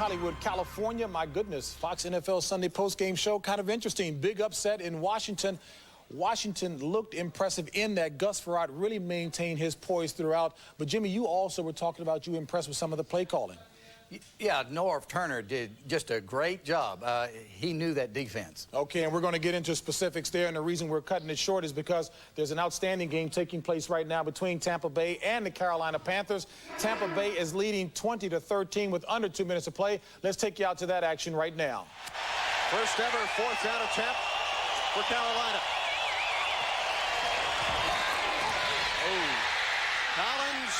Hollywood, California. My goodness, Fox NFL Sunday postgame show, kind of interesting. Big upset in Washington. Washington looked impressive in that. Gus Frerotte really maintained his poise throughout. But, Jimmy, you also were talking about you impressed with some of the play calling. Yeah, Norv Turner did just a great job. He knew that defense. Okay, and we're going to get into specifics there, and the reason we're cutting it short is because there's an outstanding game taking place right now between Tampa Bay and the Carolina Panthers. Tampa Bay is leading 20-13 with under 2 minutes to play. Let's take you out to that action right now. First ever fourth down attempt for Carolina. Collins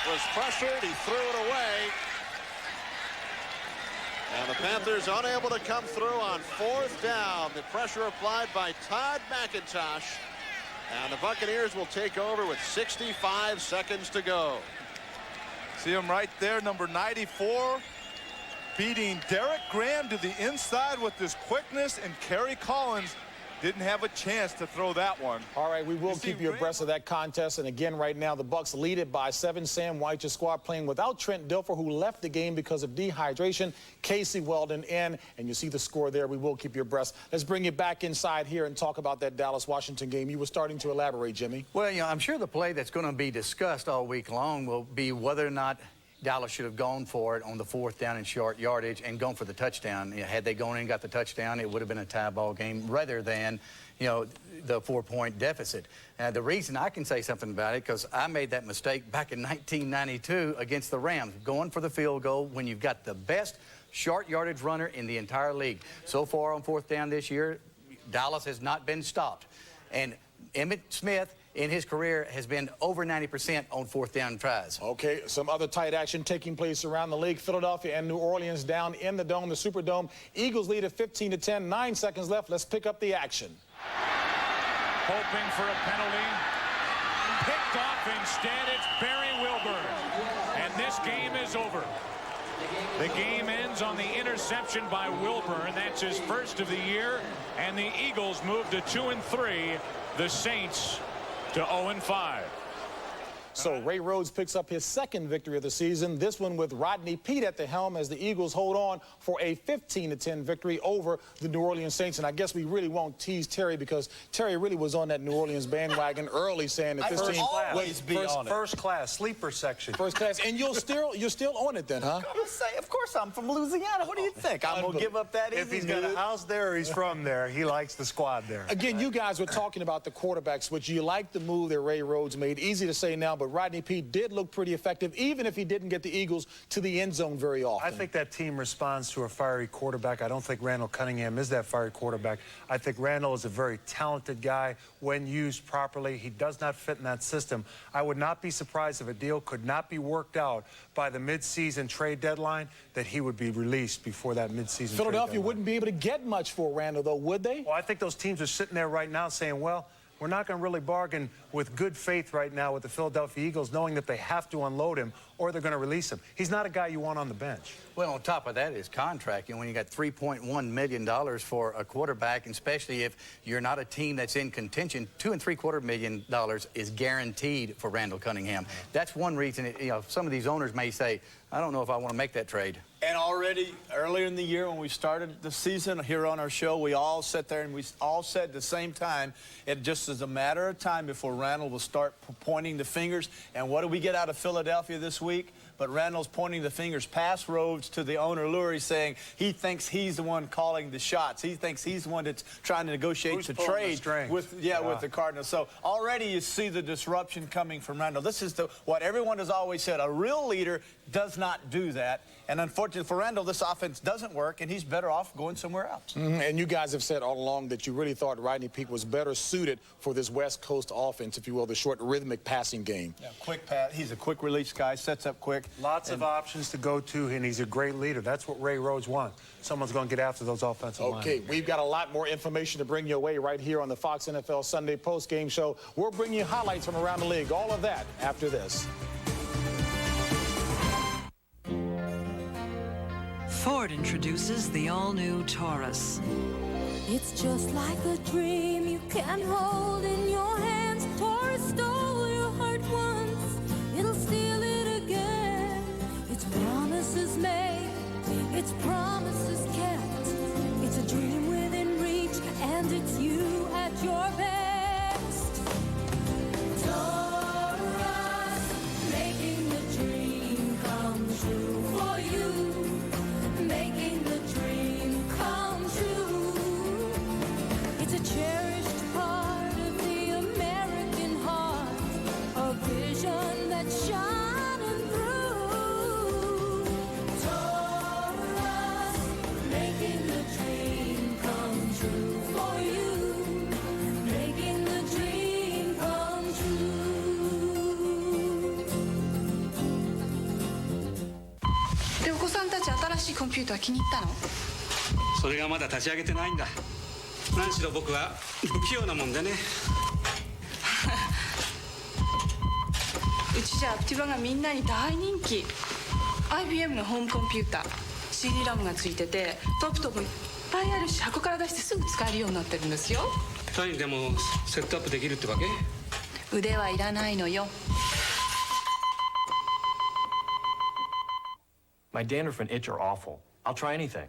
was pressured, he threw it away. And the Panthers unable to come through on fourth down. The pressure applied by Todd McIntosh. And the Buccaneers will take over with 65 seconds to go. See him right there, number 94, beating Derek Graham to the inside with his quickness, and Kerry Collins didn't have a chance to throw that one. All right, we will keep you abreast of that contest. And again, right now, the Bucs lead it by 7. Sam White, your squad, playing without Trent Dilfer, who left the game because of dehydration. Casey Weldon in, and you see the score there. We will keep you abreast. Let's bring you back inside here and talk about that Dallas-Washington game. You were starting to elaborate, Jimmy. Well, you know, I'm sure the play that's going to be discussed all week long will be whether or not Dallas should have gone for it on the fourth down and short yardage and gone for the touchdown. You know, had they gone in and got the touchdown, it would have been a tie ball game rather than, you know, the 4-point deficit. The reason I can say something about it, because I made that mistake back in 1992 against the Rams, going for the field goal when you've got the best short yardage runner in the entire league. So far on fourth down this year, Dallas has not been stopped. And Emmitt Smith in his career has been over 90% on fourth down tries. Okay, some other tight action taking place around the league. Philadelphia and New Orleans down in the Dome, the Superdome. Eagles lead at 15-10, 9 seconds left. Let's pick up the action. Hoping for a penalty. Picked off instead. It's Barry Wilburn. And this game is over. The game ends on the interception by Wilburn. That's his first of the year. And the Eagles move to 2-3. The Saints to 0-5. So Ray Rhodes picks up his second victory of the season, this one with Rodney Peete at the helm as the Eagles hold on for a 15-10 victory over the New Orleans Saints. And I guess we really won't tease Terry, because Terry really was on that New Orleans bandwagon early, saying that this team always be on it. First class, sleeper section. First class. And you're still on it then, huh? I'm gonna say, of course, I'm from Louisiana. What do you think? I'm gonna give up that easy. If he's got a house there or he's from there, he likes the squad there. Again, you guys were talking about the quarterback switch. You like the move that Ray Rhodes made. Easy to say now, but Rodney Peete did look pretty effective, even if he didn't get the Eagles to the end zone very often. I think that team responds to a fiery quarterback. I don't think Randall Cunningham is that fiery quarterback. I think Randall is a very talented guy when used properly. He does not fit in that system. I would not be surprised if a deal could not be worked out by the midseason trade deadline, that he would be released before that midseason Philadelphia wouldn't be able to get much for Randall, though, would they? Well, I think those teams are sitting there right now saying, well, we're not going to really bargain with good faith right now with the Philadelphia Eagles, knowing that they have to unload him or they're going to release him. He's not a guy you want on the bench. Well, on top of that, his contract, you know, when you got $3.1 million for a quarterback, and especially if you're not a team that's in contention, $2.75 million is guaranteed for Randall Cunningham. That's one reason, you know, some of these owners may say, I don't know if I want to make that trade. And already earlier in the year when we started the season here on our show, we all sat there and we all said at the same time, it just is a matter of time before Randall will start pointing the fingers. And what do we get out of Philadelphia this week? But Randall's pointing the fingers past Rhodes to the owner, Lurie, saying he thinks he's the one calling the shots. He thinks he's the one that's trying to negotiate the trade with the Cardinals. So already you see the disruption coming from Randall. This is what everyone has always said. A real leader does not do that. And unfortunately for Randall, this offense doesn't work, and he's better off going somewhere else. And you guys have said all along that you really thought Rodney Peete was better suited for this West Coast offense, if you will, the short rhythmic passing game. Yeah, quick pass. He's a quick release guy, sets up quick. Lots of options to go to, and he's a great leader. That's what Ray Rhodes wants. Someone's going to get after those offensive linemen. Okay, we've got a lot more information to bring your way right here on the Fox NFL Sunday post-game show. We'll bring you highlights from around the league. All of that after this. Ford introduces the all-new Taurus. It's just like a dream you can hold in your hands. Taurus stole your heart once, it'll steal it again. Its promises made お子さんたち新しいコンピューター気に入ったの？それがまだ立ち上げてないんだ。何しろ僕は不器用なもんでね。うちじゃアクティバがみんなに大人気。 IBM のホームコンピューター CD ラムがついててトップトップいっぱいあるし箱から出してすぐ使えるようになってるんですよ。単位でもセットアップできるってわけ？腕はいらないのよ。 My dandruff and itch are awful. I'll try anything.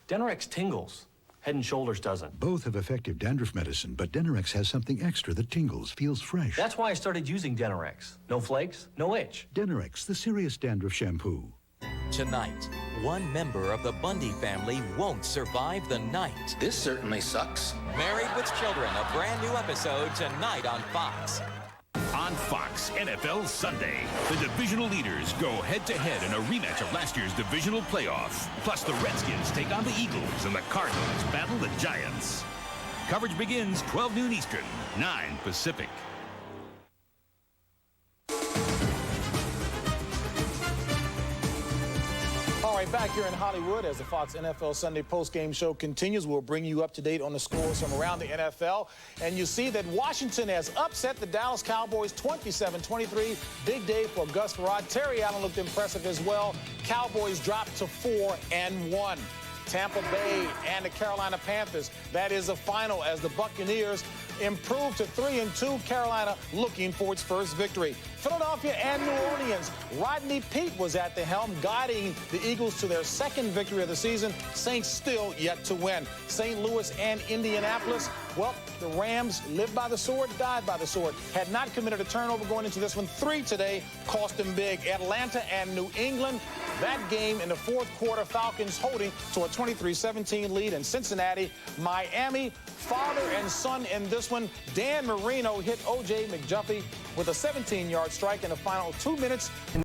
Denorex tingles. Head and Shoulders doesn't. Both have effective dandruff medicine, but Denorex has something extra that tingles, feels fresh. That's why I started using Denorex. No flakes, no itch. Denorex, the serious dandruff shampoo. Tonight, one member of the Bundy family won't survive the night. This certainly sucks. Married with Children, a brand new episode tonight on Fox. On Fox, NFL Sunday, the divisional leaders go head-to-head in a rematch of last year's divisional playoff. Plus, the Redskins take on the Eagles, and the Cardinals battle the Giants. Coverage begins 12 noon Eastern, 9 Pacific. All right, back here in Hollywood as the Fox NFL Sunday postgame show continues, we'll bring you up to date on the scores from around the NFL. And you see that Washington has upset the Dallas Cowboys 27-23. Big day for Gus Farad. Terry Allen looked impressive as well. Cowboys dropped to 4-1. Tampa Bay and the Carolina Panthers. That is the final as the Buccaneers improved to 3-2. Carolina looking for its first victory. Philadelphia and New Orleans. Rodney Peete was at the helm, guiding the Eagles to their second victory of the season. Saints still yet to win. St. Louis and Indianapolis. Well, the Rams lived by the sword, died by the sword. Had not committed a turnover going into this one. 3 today cost them big. Atlanta and New England. That game in the fourth quarter, Falcons holding to a 23-17 lead. In Cincinnati, Miami, father and son in this one. Dan Marino hit O.J. McJuffie with a 17-yard strike in the final 2 minutes.